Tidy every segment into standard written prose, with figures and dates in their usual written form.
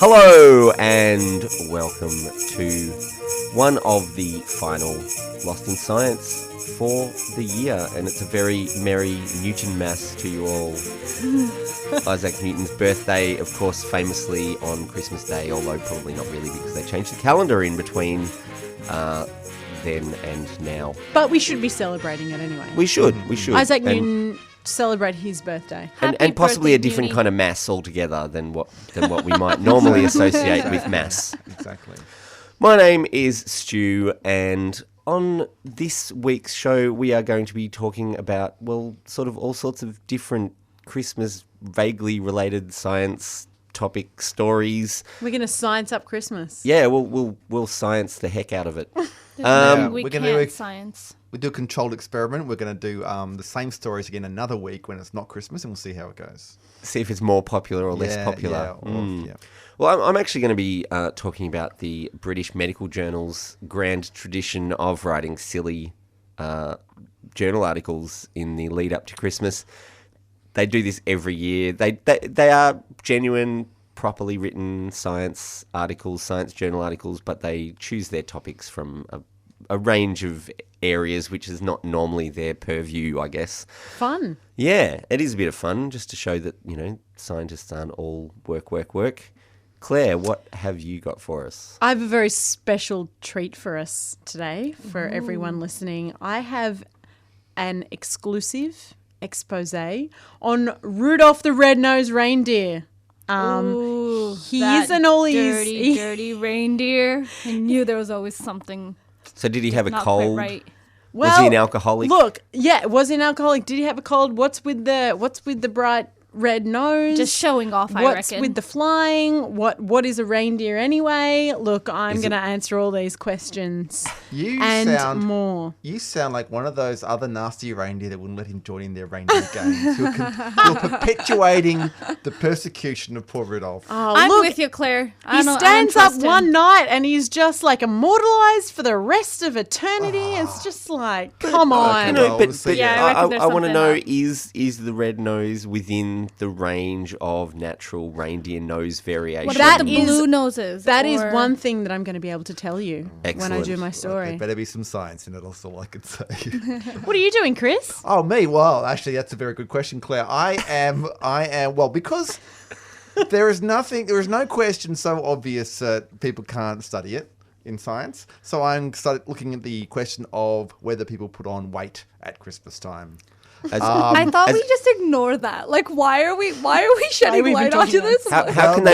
Hello and welcome to one of the final Lost in Science for the year, and it's a very merry Newton Mass to you all. Isaac Newton's birthday, of course, famously on Christmas Day, although probably not really because they changed the calendar in between then and now. But we should be celebrating it anyway. We should. Isaac Newton celebrate his birthday. And possibly a different kind of mass altogether than what we might normally associate with mass. Exactly. My name is Stu, and on this week's show we are going to be talking about, well, sort of all sorts of different Christmas vaguely related science topic stories. We're going to science up Christmas. Yeah, we'll science the heck out of it. We we're can't gonna do science. We do a controlled experiment. We're going to do the same stories again another week when it's not Christmas, and we'll see how it goes. See if it's more popular or less popular. Yeah. Well, I'm actually going to be talking about the British Medical Journal's grand tradition of writing silly journal articles in the lead up to Christmas. They do this every year. They are genuine, properly written science articles, science journal articles, but they choose their topics from a range of areas which is not normally their purview, I guess. Fun. Yeah, it is a bit of fun just to show that, scientists aren't all work. Claire, what have you got for us? I have a very special treat for us today, for everyone listening. I have an exclusive expose on Rudolph the Red-Nosed Reindeer. He isn't all dirty reindeer. I knew there was always something. So did he have a not cold? Quite right. Well, was he an alcoholic? Look, yeah, was he an alcoholic? Did he have a cold? What's with the bright red nose? Just showing off, I What's reckon. with the flying? What is a reindeer anyway? Look, I'm going to answer all these questions more. You sound like one of those other nasty reindeer that wouldn't let him join in their reindeer games. You're perpetuating the persecution of poor Rudolph. Oh, I'm look, with you, Claire. He stands up one night and he's just like immortalized for the rest of eternity. It's just like, come on. I want to know, is the red nose within the range of natural reindeer nose variation? What about the blue noses? That is one thing that I'm going to be able to tell you when I do my story. There better be some science in it, that's all I can say. What are you doing, Chris? Oh, me? Well, actually, that's a very good question, Claire. I am, well, because there is no question so obvious that people can't study it in science. So I'm looking at the question of whether people put on weight at Christmas time. I thought we just ignored that. Like, why are we shedding light onto this? How can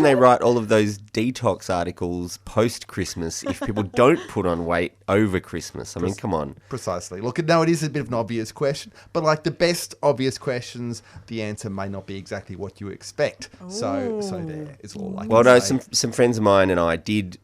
they write all of those detox articles post Christmas if people don't put on weight over Christmas? I mean, come on. Precisely. Look, no, it is a bit of an obvious question, but like the best obvious questions, the answer may not be exactly what you expect. So there is all I can say. Well, no, some friends of mine and I did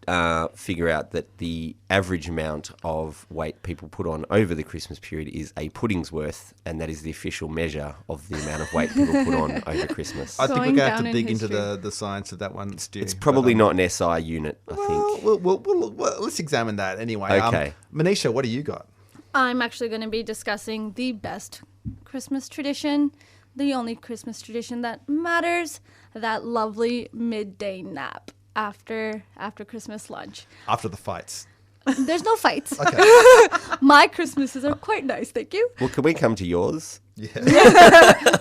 figure out that the average amount of weight people put on over the Christmas period is a pudding's worth, and that is the official measure of the amount of weight people put on over Christmas. I think we're going to have to dig into the science of that one, Stu. It's probably not an SI unit, I think. Well, let's examine that anyway. Okay. Manisha, what do you got? I'm actually going to be discussing the best Christmas tradition, the only Christmas tradition that matters, that lovely midday nap after Christmas lunch. After the fights. There's no fights. Okay. My Christmases are quite nice, thank you. Well, can we come to yours? Yeah.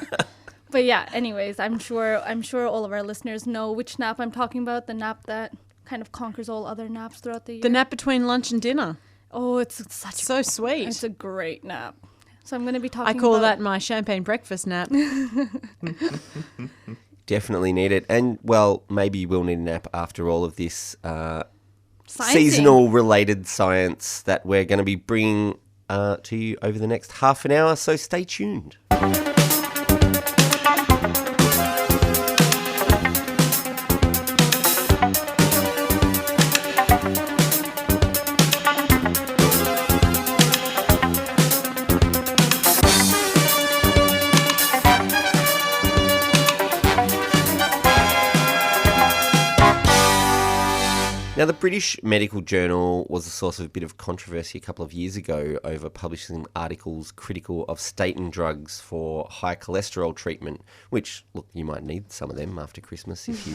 But yeah, anyways, I'm sure all of our listeners know which nap I'm talking about, the nap that kind of conquers all other naps throughout the year. The nap between lunch and dinner. Oh, it's so sweet. It's a great nap. So I'm going to be talking I call that my champagne breakfast nap. Definitely need it. And, well, maybe we'll need a nap after all of this seasonal related science that we're going to be bringing to you over the next half an hour, so stay tuned. Now, the British Medical Journal was a source of a bit of controversy a couple of years ago over publishing articles critical of statin drugs for high cholesterol treatment, which, look, you might need some of them after Christmas if you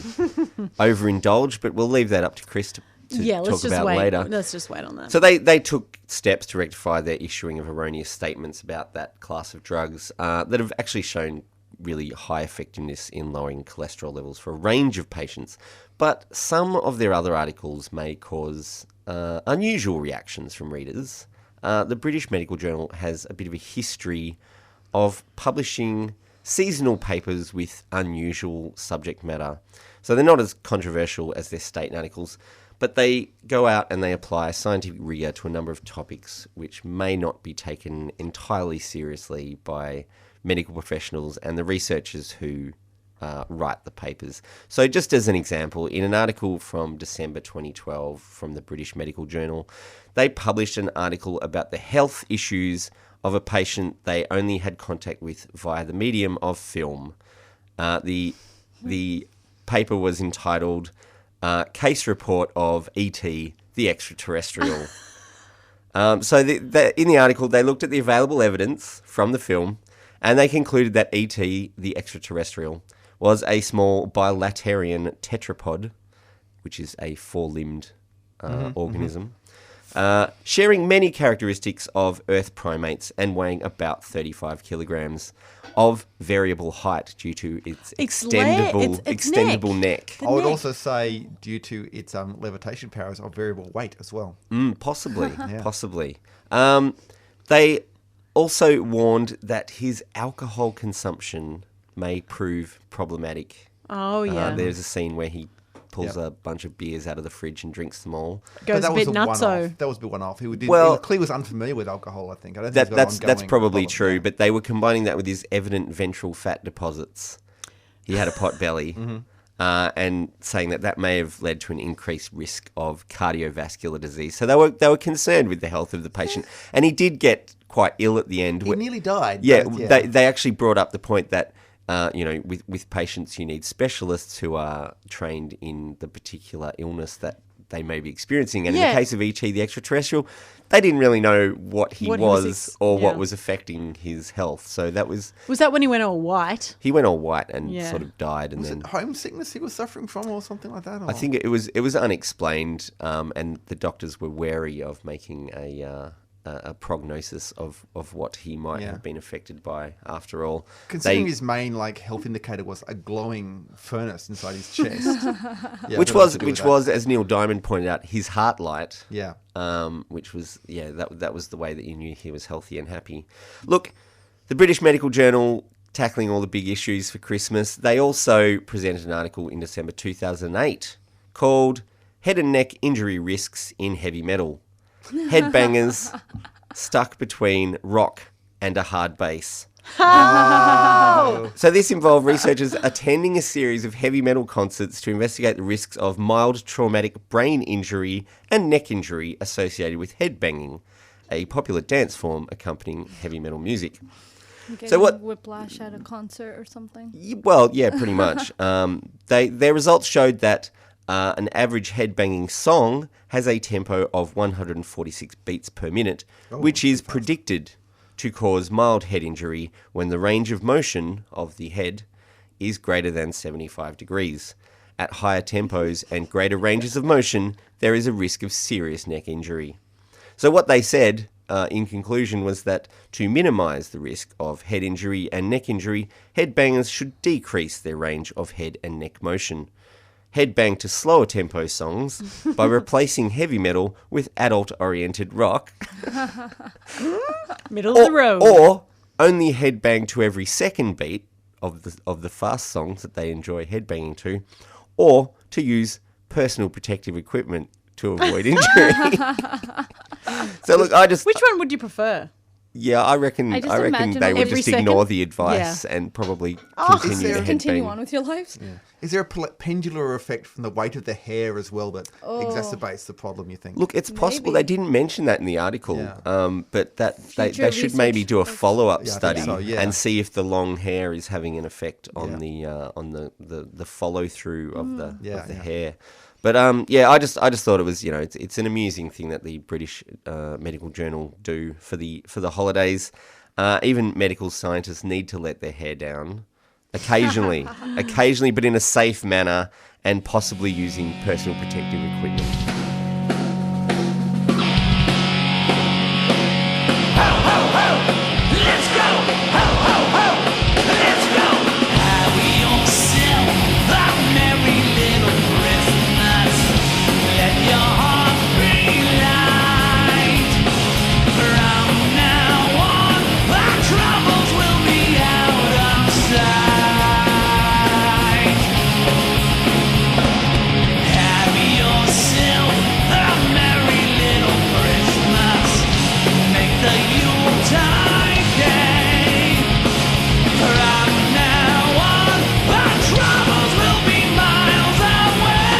overindulge, but we'll leave that up to Chris to talk about later. Let's just wait on that. So they took steps to rectify their issuing of erroneous statements about that class of drugs that have actually shown really high effectiveness in lowering cholesterol levels for a range of patients. But some of their other articles may cause unusual reactions from readers. The British Medical Journal has a bit of a history of publishing seasonal papers with unusual subject matter. So they're not as controversial as their statin articles, but they go out and they apply scientific rigour to a number of topics which may not be taken entirely seriously by medical professionals and the researchers who write the papers. So just as an example, in an article from December 2012 from the British Medical Journal, they published an article about the health issues of a patient they only had contact with via the medium of film. The paper was entitled Case Report of E.T., the Extraterrestrial. So in the article, they looked at the available evidence from the film and they concluded that E.T., the Extraterrestrial, was a small bilaterian tetrapod, which is a four-limbed organism, sharing many characteristics of Earth primates and weighing about 35 kilograms of variable height due to its extendable neck. I would also say due to its levitation powers of variable weight as well. Possibly, possibly. They also warned that his alcohol consumption may prove problematic. Oh, yeah. There's a scene where he pulls a bunch of beers out of the fridge and drinks them all. Goes a bit nutso. That was a bit one-off. He clearly was unfamiliar with alcohol, I think. I don't think that's probably true, but they were combining that with his evident ventral fat deposits. He had a pot belly, and saying that may have led to an increased risk of cardiovascular disease. So they were concerned with the health of the patient, and he did get quite ill at the end. He nearly died. Yeah, they actually brought up the point that with patients, you need specialists who are trained in the particular illness that they may be experiencing. And in the case of E.T. the Extraterrestrial, they didn't really know what he was or what was affecting his health. So that was... Was that when he went all white? He went all white and sort of died. And was it homesickness he was suffering from or something like that? Or? I think it was unexplained, and the doctors were wary of making a prognosis of what he might have been affected by after all. Considering his main health indicator was a glowing furnace inside his chest. which was, as Neil Diamond pointed out, his heart light. Yeah. Which was, that was the way that you knew he was healthy and happy. Look, the British Medical Journal, tackling all the big issues for Christmas, they also presented an article in December 2008 called Head and Neck Injury Risks in Heavy Metal. Headbangers stuck between rock and a hard bass. Oh! So this involved researchers attending a series of heavy metal concerts to investigate the risks of mild traumatic brain injury and neck injury associated with headbanging, a popular dance form accompanying heavy metal music. So what? Whiplash at a concert or something? Well, yeah, pretty much. Their results showed that an average headbanging song has a tempo of 146 beats per minute, which is predicted to cause mild head injury when the range of motion of the head is greater than 75 degrees. At higher tempos and greater ranges of motion, there is a risk of serious neck injury. So what they said in conclusion was that to minimise the risk of head injury and neck injury, headbangers should decrease their range of head and neck motion. Headbang to slower tempo songs by replacing heavy metal with adult-oriented rock. Middle of the road. Or only headbang to every second beat of the fast songs that they enjoy headbanging to, or to use personal protective equipment to avoid injury. So look, Which one would you prefer? Yeah, I reckon they would just ignore the advice and probably continue on with your lives. Yeah. Is there a pendular effect from the weight of the hair as well that exacerbates the problem, you think? Look, it's possible. They didn't mention that in the article, but that they should maybe do a follow-up study and see if the long hair is having an effect on the follow-through of the hair. But yeah, I just thought it was, it's an amusing thing that the British Medical Journal do for the holidays. Even medical scientists need to let their hair down occasionally, but in a safe manner and possibly using personal protective equipment. Ho, ho, ho! Let's go! Ho, ho, ho! Let's go! Have yourself a merry little Christmas. Let your heart be light. From now on, our troubles will be out of sight. Have yourself a merry little Christmas. Make the Yuletide gay. From now on, our troubles will be miles away.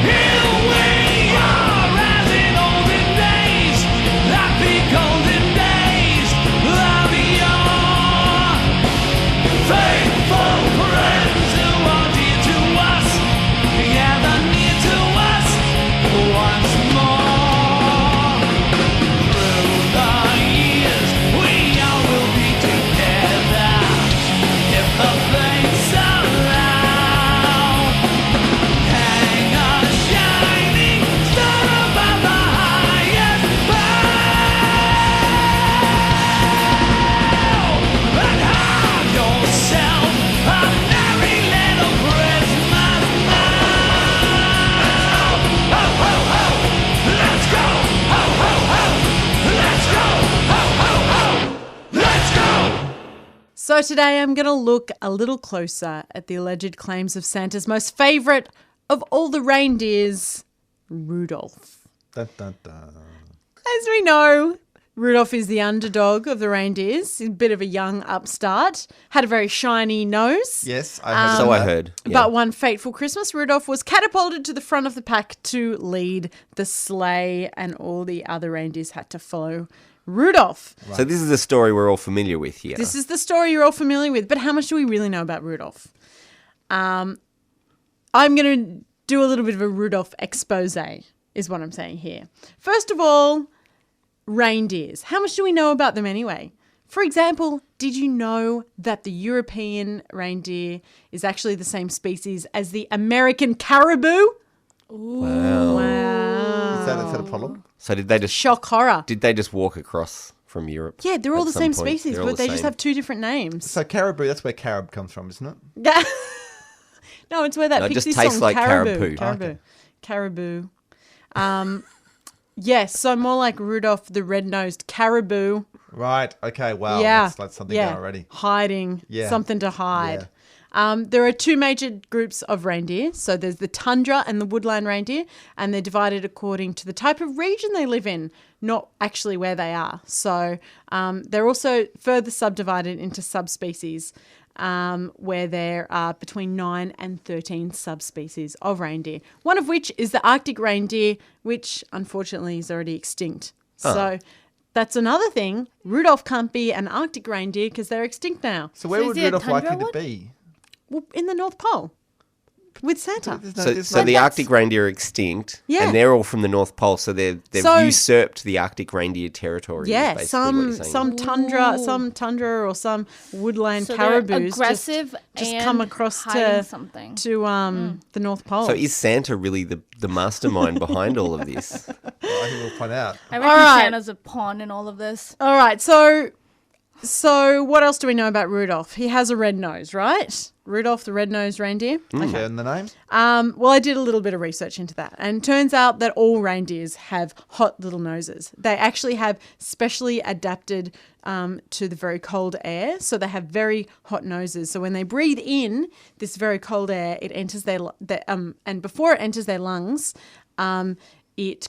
Here we are, as in olden days, happy golden days of yore. Faithful friends who are dear to us, gather near to us once more. Through the years, we all will be together, if the fates allow. Hang a shining star above the highest bough, and have yourself a merry little Christmas now. Ho, ho, ho! Let's go! Ho, ho, ho! Let's go! Ho, ho, ho! Let's go! So today I'm going to look a little closer at the alleged claims of Santa's most favourite of all the reindeers, Rudolph. Dun, dun, dun. As we know, Rudolph is the underdog of the reindeers. He's a bit of a young upstart, had a very shiny nose. Yes, I heard So that. I heard. Yeah. But one fateful Christmas, Rudolph was catapulted to the front of the pack to lead the sleigh, and all the other reindeers had to follow Rudolph. So this is a story we're all familiar with here. This is the story you're all familiar with, but how much do we really know about Rudolph? I'm going to do a little bit of a Rudolph expose, is what I'm saying here. First of all, reindeers. How much do we know about them anyway? For example, did you know that the European reindeer is actually the same species as the American caribou? Wow. Wow. Is that a problem? So did they just Shock horror. walk across from Europe? Yeah, they're all at the some same point? species, They're all but the they just same. have two different names. So caribou, that's where carob comes from, isn't it? No, it's where that No, it just Pixie tastes song, like Caribou. caribou. Caribou. Yes, so more like Rudolph the red-nosed caribou. Right. Okay. Wow. Yeah. That's something going already. Hiding. Yeah. Something to hide. There are two major groups of reindeer. So there's the tundra and the woodland reindeer, and they're divided according to the type of region they live in, not actually where they are. So they're also further subdivided into subspecies, where there are between 9 and 13 subspecies of reindeer, one of which is the Arctic reindeer, which unfortunately is already extinct. So that's another thing. Rudolph can't be an Arctic reindeer because they're extinct now. So where So would is he a Rudolph likely tundra to one? be? Well, in the North Pole with Santa. So the Arctic reindeer are extinct, Yeah. and they're all from the North Pole, so they've So- usurped the Arctic reindeer territory. is Yeah, basically what you're saying. some tundra or some woodland So they're caribous aggressive just and come across hiding something. to the North Pole. So is Santa really the mastermind behind all of this? I think we'll find out. I reckon All right. Santa's a pawn in all of this. All right, so what else do we know about Rudolph? He has a red nose, right? Rudolph the red-nosed reindeer. Okay. And the name? Well, I did a little bit of research into that, and it turns out that all reindeers have hot little noses. They actually have specially adapted to the very cold air, so they have very hot noses. So when they breathe in this very cold air, it enters and before it enters their lungs, it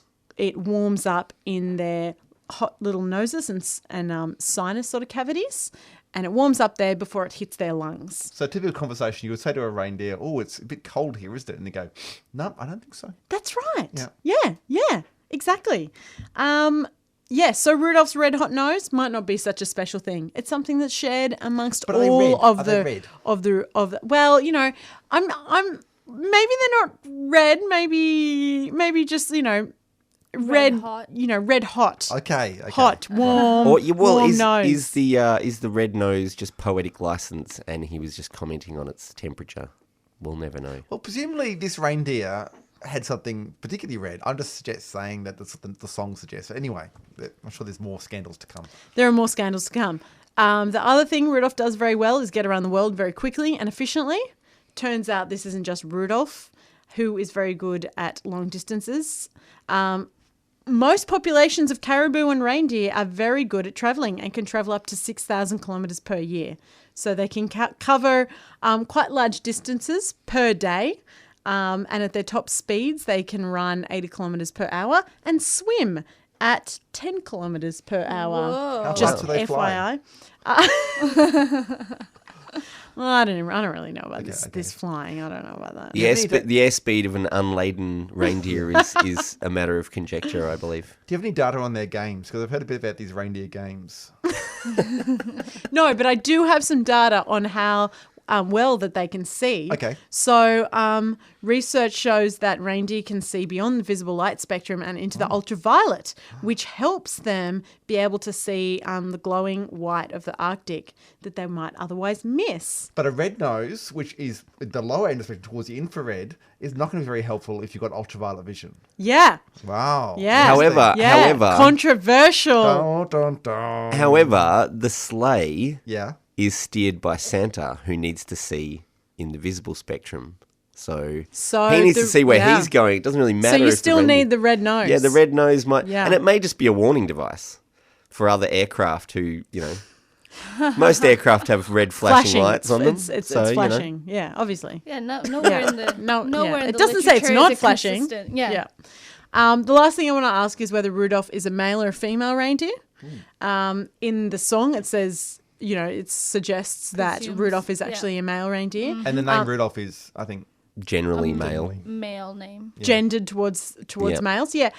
warms up in their hot little noses and sinus sort of cavities. And it warms up there before it hits their lungs. So typical conversation, you would say to a reindeer, "Oh, it's a bit cold here, isn't it?" And they go, "No, I don't think so." That's right. Yeah. Yeah, exactly. Yes, so Rudolph's red hot nose might not be such a special thing. It's something that's shared amongst But are they all red? of Are they the red? of the. Well, you know, I'm maybe they're not red. Maybe just red hot. red hot. Okay. Hot, warm, Or warm nose. is the red nose just poetic license, and he was just commenting on its temperature? We'll never know. Well, presumably this reindeer had something particularly red. I'm just saying that that's what the song suggests. But anyway, I'm sure there's more scandals to come. There are more scandals to come. The other thing Rudolph does very well is get around the world very quickly and efficiently. Turns out this isn't just Rudolph, who is very good at long distances. Most populations of caribou and reindeer are very good at travelling and can travel up to 6,000 kilometres per year. So they can cover quite large distances per day. And at their top speeds, they can run 80 kilometres per hour and swim at 10 kilometres per hour. Whoa. How Just fast do they fly? FYI. Well, I don't really know about Okay. this flying. I don't know about that. The airspeed of an unladen reindeer is a matter of conjecture, I believe. Do you have any data on their games? Because I've heard a bit about these reindeer games. No, but I do have some data on how well that they can see. Okay. So research shows that reindeer can see beyond the visible light spectrum and into the ultraviolet, which helps them be able to see the glowing white of the Arctic that they might otherwise miss. But a red nose, which is the lower end of the spectrum towards the infrared, is not going to be very helpful if you've got ultraviolet vision. Yeah. Wow. Yeah. However, Controversial. Dun, dun, dun. However, the sleigh Yeah. is steered by Santa, who needs to see in the visible spectrum. So he needs to see where he's going. It doesn't really matter. So you if still need the red nose. Yeah, the red nose might, Yeah. and it may just be a warning device for other aircraft who, most aircraft have red flashing lights on them. It's so, flashing. Yeah, obviously. Yeah, nowhere in the nowhere in It the doesn't say it's literature not is it flashing. consistent. Yeah. The last thing I want to ask is whether Rudolph is a male or a female reindeer. In the song, it says, it suggests that Presumes, Rudolph is yeah. actually a male reindeer, And the name Rudolph is, I think, Generally male. Male name. gendered towards Yeah. males. Yeah.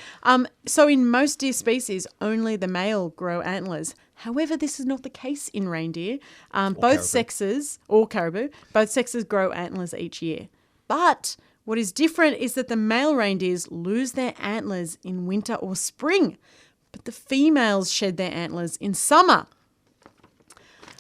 So in most deer species, only the male grow antlers. However, this is not the case in reindeer. Both caribou. sexes, or caribou, both sexes grow antlers each year. But what is different is that the male reindeers lose their antlers in winter or spring, but the females shed their antlers in summer.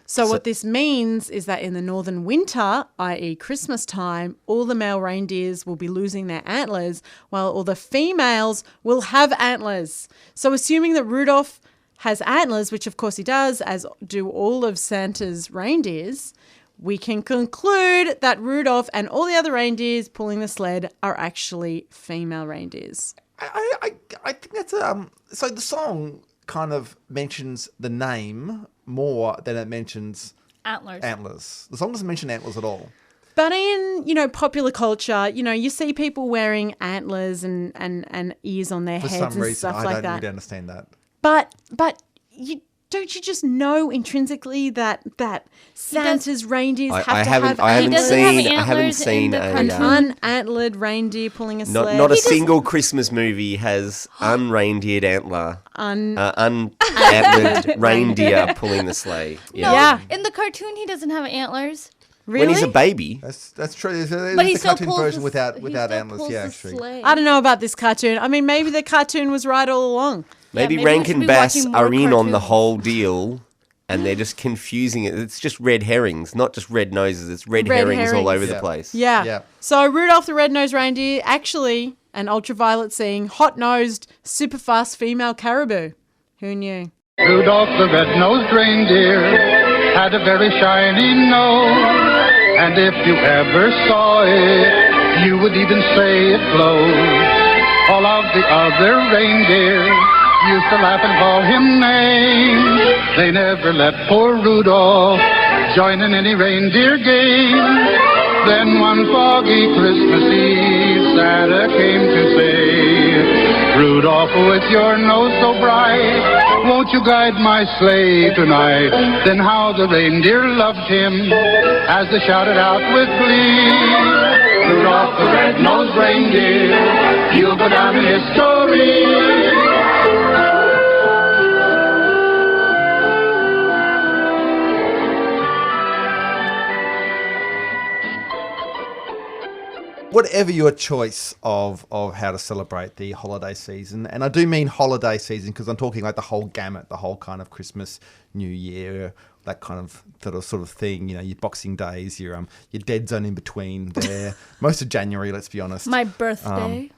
So what this means is that in the northern winter, i.e. Christmas time, all the male reindeers will be losing their antlers while all the females will have antlers. So assuming that Rudolph has antlers, which of course he does, as do all of Santa's reindeers, we can conclude that Rudolph and all the other reindeers pulling the sled are actually female reindeers. I think that's so the song kind of mentions the name more than it mentions Antlers. The song doesn't mention antlers at all. But in, popular culture, you see people wearing antlers and ears on their For heads some and reason, stuff I like don't that. really understand that. But don't you just know intrinsically that Santa's reindeers have to have I haven't doesn't have seen antlers in the an cartoon. unantlered reindeer pulling a sled? not a single Christmas movie has unreindeered antler, unantlered reindeer pulling the sleigh. No, Yeah. in the cartoon he doesn't have antlers. Really? When he's a baby, That's true. There's But he the still cartoon pulls version the, without he still antlers. pulls Yeah, the actually. sleigh. I don't know about this cartoon. I mean, maybe the cartoon was right all along. maybe maybe we Rankin should be Bass watching more are in on the cartoons. whole deal, and they're just confusing it. It's just red herrings, not just red noses. It's red herrings all over the Yeah. place. Yeah. Yeah. So Rudolph the red-nosed reindeer, actually an ultraviolet-seeing, hot-nosed, super-fast female caribou. Who knew? Rudolph the red-nosed reindeer had a very shiny nose, and if you ever saw it, you would even say it glowed. All of the other reindeer used to laugh and call him names. They never let poor Rudolph join in any reindeer game. Then one foggy Christmas Eve, Santa came to say, Rudolph, with your nose so bright, won't you guide my sleigh tonight? Then how the reindeer loved him as they shouted out with glee. Rudolph the red-nosed reindeer, you'll go down in history. whatever your choice of how to celebrate the holiday season, and I do mean holiday season because I'm talking like the whole gamut, the whole kind of Christmas, New Year, that kind of sort of thing. You know, your Boxing Days, your dead zone in between there. Most of January, let's be honest. My birthday.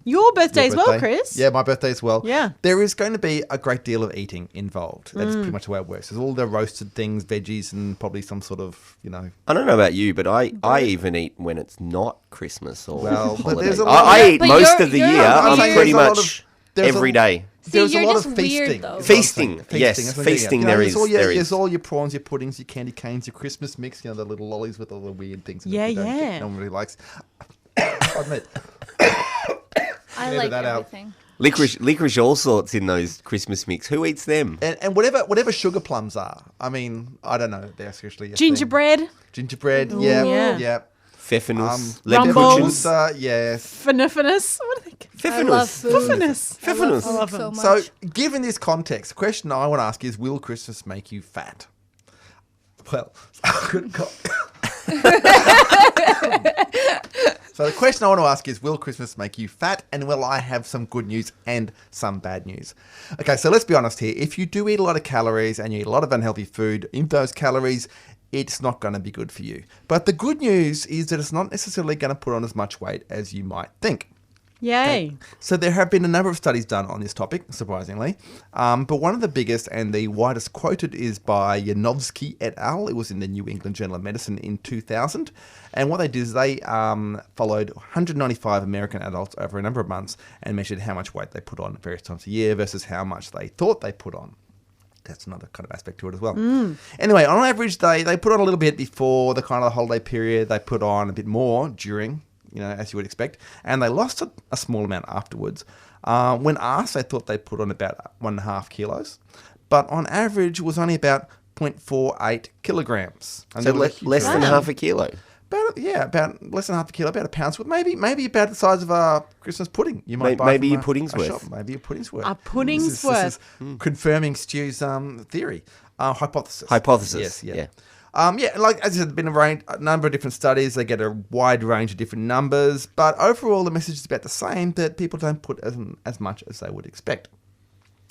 Your birthday as well, birthday. Chris. Yeah, my birthday as well. Yeah. There is going to be a great deal of eating involved. That's pretty much the way it works. There's all the roasted things, veggies, and probably some sort of, I don't know about you, but I even eat when it's not Christmas or Well, but holiday. there's a lot I of- eat But most you're- of the you're year. not I'm weird. pretty There's a lot much there's every a- day. There's you're a lot just of weird, feasting. though. Feasting. That's what Yes, I'm saying. feasting You know, there there's is. all your, There is. There's all your prawns, your puddings, your candy canes, your Christmas mix, the little lollies with all the weird things. Yeah, that yeah. no one really likes. I admit. I Edit like that out. everything. Licorice all sorts in those Christmas mix. Who eats them? And whatever sugar plums are. I mean, I don't know. They're especially a Gingerbread. thing. Gingerbread. Ooh, Yeah. yeah. Yeah. Pfeffernuss. Rumbles. Lebkuchens. Yes. Finifinus. What are they? I love Pfeffernuss. food. Pfeffernuss. I love Pfeffernuss. food so them. much. So, given this context, the question I want to ask is, will Christmas make you fat? Well, good God. So the question I want to ask is, will Christmas make you fat, and will I have some good news and some bad news? Okay, so let's be honest here. If you do eat a lot of calories and you eat a lot of unhealthy food, in those calories, it's not going to be good for you. But the good news is that it's not necessarily going to put on as much weight as you might think. Yay. So there have been a number of studies done on this topic, surprisingly. But one of the biggest and the widest quoted is by Yanovsky et al. It was in the New England Journal of Medicine in 2000. And what they did is they followed 195 American adults over a number of months and measured how much weight they put on at various times a year versus how much they thought they put on. That's another kind of aspect to it as well. Anyway, on average, they put on a little bit before the kind of holiday period. They put on a bit more during, as you would expect. And they lost a small amount afterwards. When asked, they thought they put on about 1.5 kilos. But on average, it was only about 0.48 kilograms. And So there was a less huge than range. half a kilo. About less than half a kilo, about a pound's worth. Maybe about the size of a Christmas pudding. You might buy Maybe from your pudding's a worth. shop. Maybe a pudding's worth. A pudding's This worth. is confirming Stu's theory, hypothesis. Hypothesis. Yes, yeah. Like as I said, there's been a number of different studies. They get a wide range of different numbers, but overall, the message is about the same: that people don't put as much as they would expect.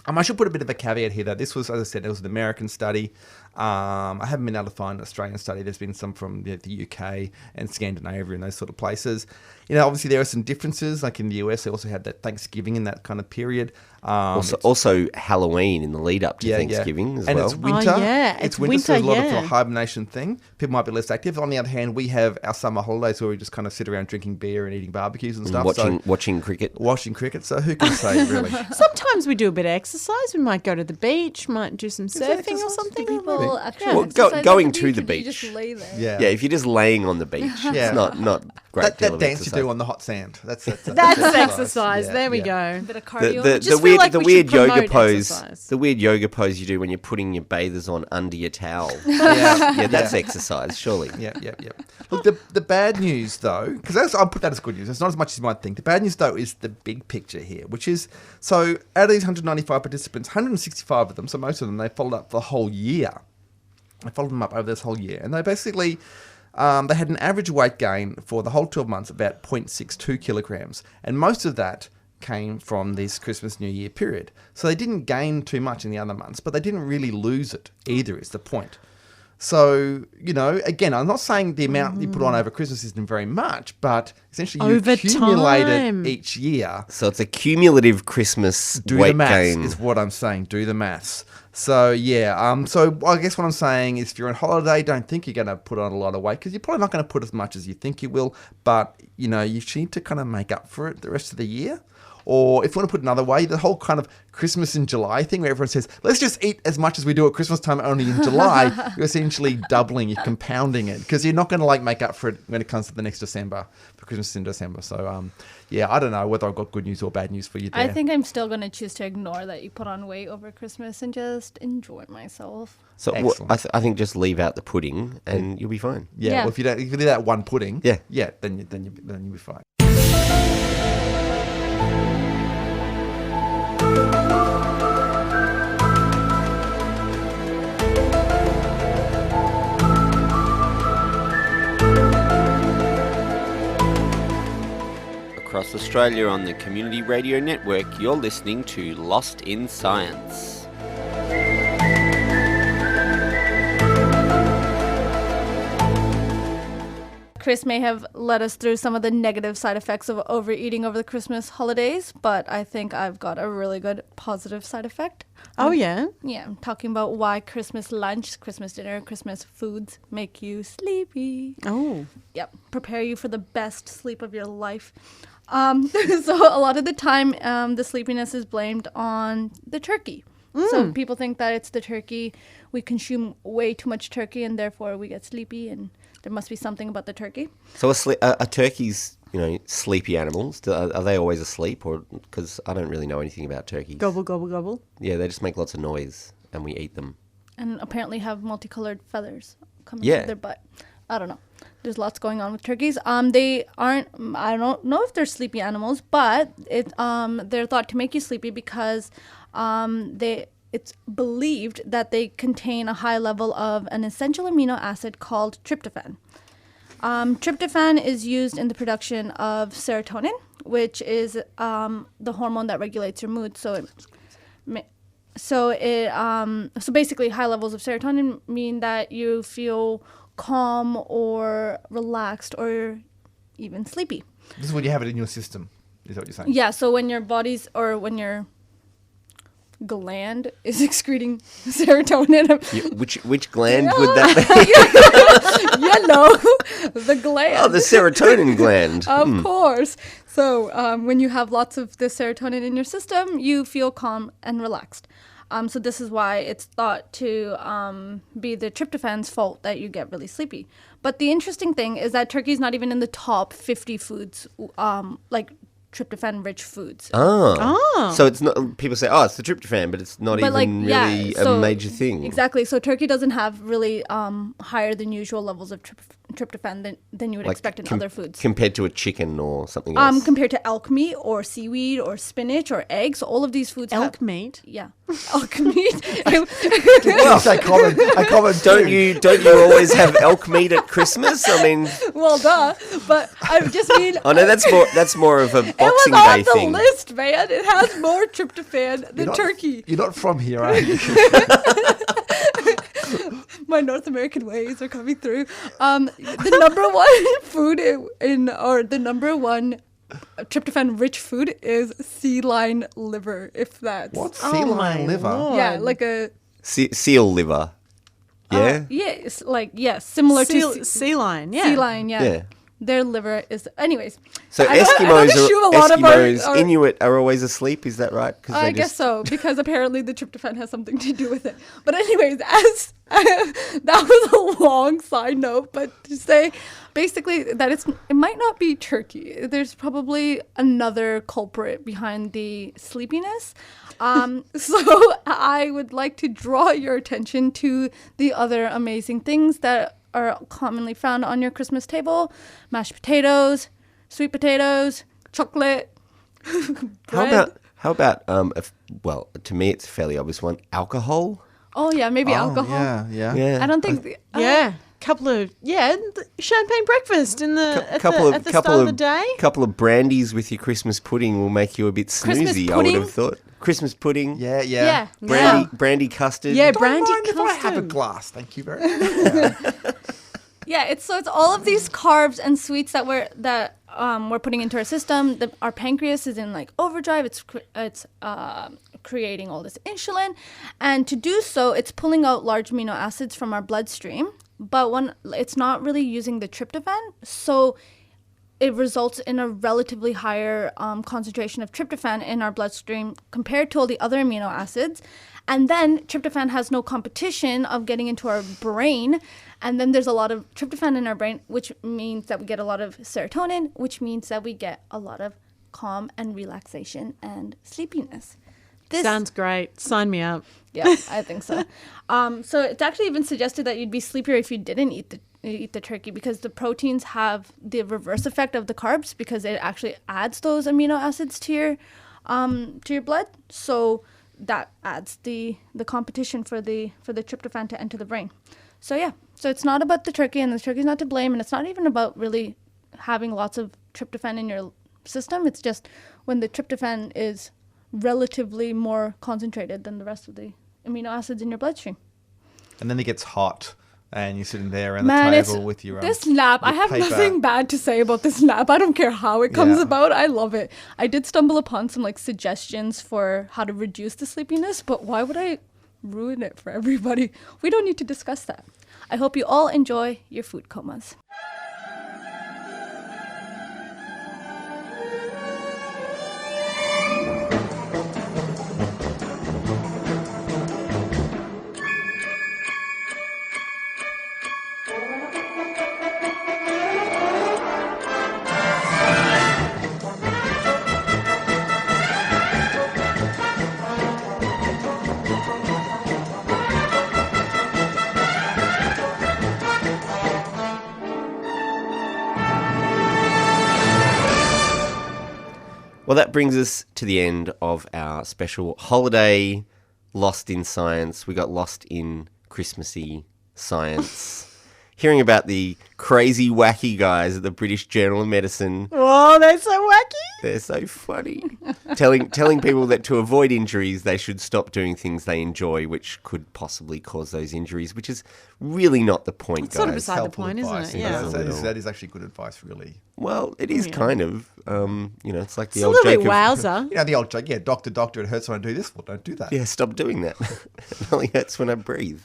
I should put a bit of a caveat here, though. This was, as I said, it was an American study. I haven't been able to find an Australian study. There's been some from the UK and Scandinavia and those sort of places. Obviously there are some differences. Like in the US, they also had that Thanksgiving in that kind of period. Also Halloween in the lead up to Thanksgiving as and well. it's winter. Oh, yeah. It's It's winter, so there's a lot winter, of a hibernation thing. People might be less active. On the other hand, we have our summer holidays where we just kind of sit around drinking beer and eating barbecues and stuff. Watching cricket. Watching cricket. So who can say, really? Sometimes we do a bit of exercise. We might go to the beach, might do some surfing or exercise? something. People actually Well, exercise going at the to beach, the or do you beach. just lay there? Yeah. Yeah, if you're just laying on the beach, Yeah. it's not great. That dance you do on the hot sand. That's exercise. Yeah, There we yeah. go. Bit of cardio. the Just feel like the we weird should yoga promote pose, exercise. the weird yoga pose you do when you're putting your bathers on under your towel. Yeah, That's exercise, surely. Yeah. Look, the bad news, though, because I'll put that as good news. It's not as much as you might think. The bad news, though, is the big picture here, which is, so out of these 195 participants, 165 of them, so most of them, they followed up the whole year. They followed them up over this whole year. And they basically, they had an average weight gain for the whole 12 months of about 0.62 kilograms. And most of that came from this Christmas New Year period. So they didn't gain too much in the other months, but they didn't really lose it either, is the point. So, again, I'm not saying the amount you put on over Christmas isn't very much, but essentially you Over accumulate time. it each year. So it's a cumulative Christmas Do weight the maths gain. is what I'm saying. Do the maths. So, yeah. So I guess what I'm saying is if you're on holiday, don't think you're going to put on a lot of weight because you're probably not going to put as much as you think you will. But, you need to kind of make up for it the rest of the year. Or if you want to put it another way, the whole kind of Christmas in July thing where everyone says, let's just eat as much as we do at Christmas time only in July, you're essentially doubling, you're compounding it because you're not going to make up for it when it comes to the next December, for Christmas in December. So, I don't know whether I've got good news or bad news for you there. I think I'm still going to choose to ignore that you put on weight over Christmas and just enjoy myself. So Excellent. I think just leave out the pudding and you'll be fine. Yeah, Yeah. well, if you do that one pudding, Yeah. then you'll be fine. across Australia on the Community Radio Network, you're listening to Lost in Science. Chris may have led us through some of the negative side effects of overeating over the Christmas holidays, but I think I've got a really good positive side effect. Oh, yeah? Yeah, I'm talking about why Christmas lunch, Christmas dinner, Christmas foods make you sleepy. Oh. Yep, prepare you for the best sleep of your life. So a lot of the time, the sleepiness is blamed on the turkey. So people think that it's the turkey. We consume way too much turkey, and therefore we get sleepy, and there must be something about the turkey. So are turkeys, sleepy animals? Are they always asleep? Or because I don't really know anything about turkeys. Gobble, gobble, gobble. Yeah, they just make lots of noise, and we eat them. And apparently have multicolored feathers coming out Yeah. of their butt. I don't know. There's lots going on with turkeys. They aren't. I don't know if they're sleepy animals, but they're thought to make you sleepy because it's believed that they contain a high level of an essential amino acid called tryptophan. Tryptophan is used in the production of serotonin, which is the hormone that regulates your mood. So basically, high levels of serotonin mean that you feel calm or relaxed or even sleepy. This is when you have it in your system, is that what you're saying? Yeah, so when your when your gland is excreting serotonin. Which gland would that be? The gland. Oh, the serotonin gland. Of course. So when you have lots of the serotonin in your system, you feel calm and relaxed. So this is why it's thought to be the tryptophan's fault that you get really sleepy. But the interesting thing is that turkey is not even in the top 50 foods, tryptophan-rich foods. So it's not. People say, "Oh, it's the tryptophan," but it's not even really a major thing. Exactly. So turkey doesn't have really higher than usual levels of tryptophan than you would expect in other foods. Compared to a chicken or something else. Compared to elk meat or seaweed or spinach or eggs, all of these foods Elk have... meat? Yeah. Elk meat. Well, I comment. Don't you always have elk meat at Christmas? I mean, Well, duh. But I just mean... oh no, that's more of a it Boxing was on Day the thing. list, man. It has more tryptophan than turkey. You're not from here, are you? My North American ways are coming through. The number one food the number one tryptophan-rich food is sea lion liver, if that's... What? Sea lion liver? Lord. Yeah, like a... Seal liver. Yeah. Similar to sea lion, yeah. sea lion, yeah. Yeah. Their liver is... Anyways. So I don't assume a lot of our- Inuit are always asleep. Is that right? I guess so, because apparently the tryptophan has something to do with it. But anyways, that was a long side note, but to say basically that it might not be turkey. There's probably another culprit behind the sleepiness. So I would like to draw your attention to the other amazing things that are commonly found on your Christmas table: mashed potatoes, sweet potatoes, chocolate, bread. How about well, to me it's a fairly obvious one. Alcohol. Oh yeah, maybe alcohol. Yeah. I don't think. Champagne breakfast at the start of the day. Couple of brandies with your Christmas pudding will make you a bit Christmas snoozy. I pudding? would have thought. Christmas pudding. Yeah. Brandy custard. Yeah, Don't brandy mind if I have a custard. glass, thank you very much. Yeah, it's all of these carbs and sweets that we're putting into our system. Our pancreas is in like overdrive. It's creating all this insulin, and to do so, it's pulling out large amino acids from our bloodstream. But when it's not really using the tryptophan, so it results in a relatively higher concentration of tryptophan in our bloodstream compared to all the other amino acids. And then tryptophan has no competition of getting into our brain. And then there's a lot of tryptophan in our brain, which means that we get a lot of serotonin, which means that we get a lot of calm and relaxation and sleepiness. Sounds great. Sign me up. Yeah, I think so. So it's actually even suggested that you'd be sleepier if you didn't eat the turkey, because the proteins have the reverse effect of the carbs, because it actually adds those amino acids to your blood. So that adds the competition for the tryptophan to enter the brain. So yeah, so it's not about the turkey, and the turkey's not to blame, and it's not even about really having lots of tryptophan in your system. It's just when the tryptophan is relatively more concentrated than the rest of the amino acids in your bloodstream. And then it gets hot, and you're sitting there around Man, the it's table with your this nap. I have paper. nothing bad to say about this nap. I don't care how it comes Yeah. about. I love it. I did stumble upon some like suggestions for how to reduce the sleepiness, but why would I ruin it for everybody? We don't need to discuss that. I hope you all enjoy your food comas. Well, that brings us to the end of our special holiday Lost in Science. We got lost in Christmassy science. Hearing about the crazy, wacky guys at the British Journal of Medicine. Oh, they're so wacky. They're so funny. telling people that to avoid injuries, they should stop doing things they enjoy, which could possibly cause those injuries, which is really not the point, It's guys. sort of beside the Helpful point, advice. isn't it? Yeah. That is actually good advice, really. Well, it is kind of. It's like the It's a old little joke bit of, wowzer. You know, the old joke, yeah, doctor, it hurts when I do this. Well, don't do that. yeah, stop doing that. It only hurts when I breathe.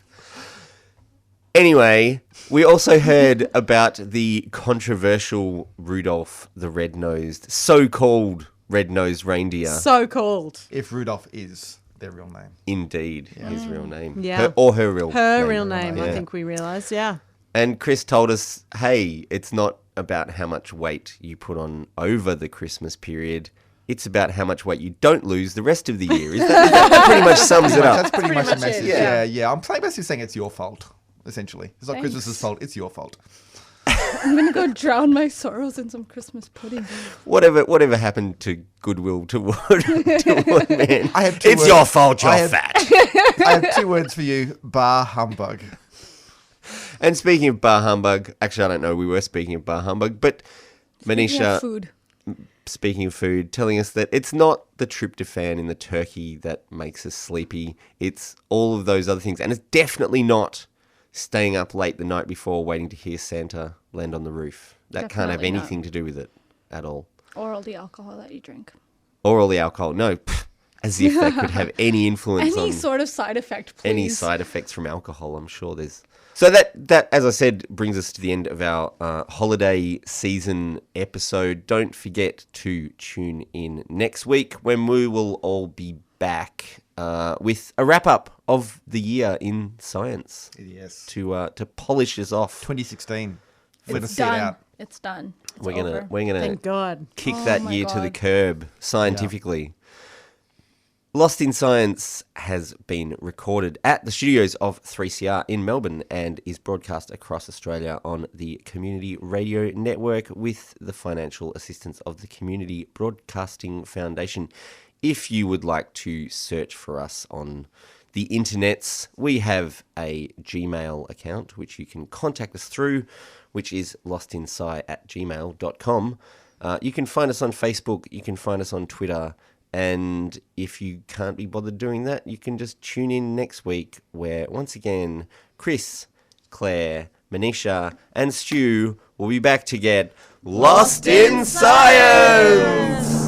Anyway, we also heard about the controversial Rudolph the Red-Nosed, so-called red-nosed reindeer. So called. If Rudolph is their real name. Indeed, his real name. Yeah. Her real Her name. real name, Yeah. I think we realised, yeah. And Chris told us, hey, it's not about how much weight you put on over the Christmas period. It's about how much weight you don't lose the rest of the year. That pretty much sums it up. That's pretty much the much it, message. yeah. Yeah. I'm basically saying it's your fault, essentially. It's not Thanks. Christmas's fault, it's your fault. I'm gonna go drown my sorrows in some Christmas pudding. Whatever happened to goodwill toward man? I have two It's words. your fault you're I have- fat. I have two words for you, bar humbug. And speaking of bar humbug, actually I don't know, we were speaking of bar humbug, but Yeah, Manisha, food. speaking of food, telling us that it's not the tryptophan in the turkey that makes us sleepy. It's all of those other things. And it's definitely not staying up late the night before waiting to hear Santa land on the roof. That can't have Definitely not. anything to do with it at all. Or all the alcohol that you drink. Or all the alcohol. No, as if that could have any influence Any on sort of side effect, please. any side effects from alcohol. I'm sure there's. So that, as I said, brings us to the end of our holiday season episode. Don't forget to tune in next week when we will all be back with a wrap-up of the year in science Yes. to polish us off. 2016. We're going to It's see it done. out. It's done. It's We're over. gonna Thank God. kick Oh that my year to the God. curb scientifically. Lost in Science has been recorded at the studios of 3CR in Melbourne and is broadcast across Australia on the Community Radio Network with the financial assistance of the Community Broadcasting Foundation. If you would like to search for us on the internets, we have a Gmail account which you can contact us through, which is lostinsci@gmail.com. You can find us on Facebook, you can find us on Twitter, and if you can't be bothered doing that, you can just tune in next week where, once again, Chris, Claire, Manisha, and Stu will be back to get Lost in Science!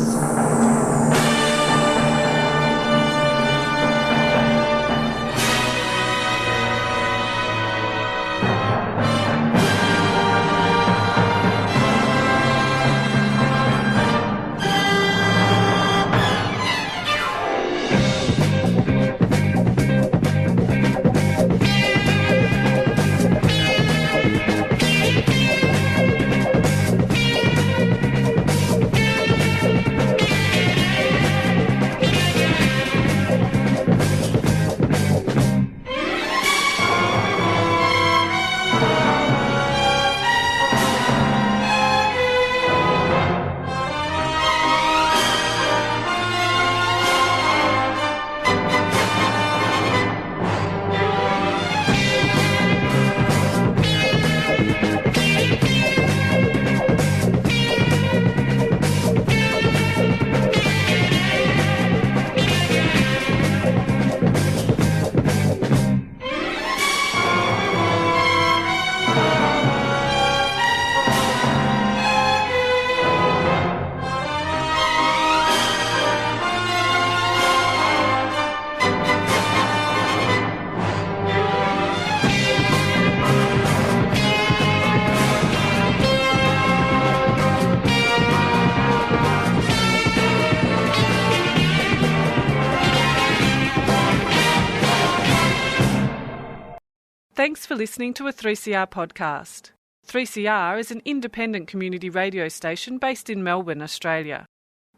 Thanks for listening to a 3CR podcast. 3CR is an independent community radio station based in Melbourne, Australia.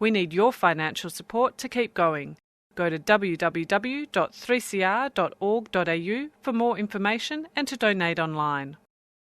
We need your financial support to keep going. Go to www.3cr.org.au for more information and to donate online.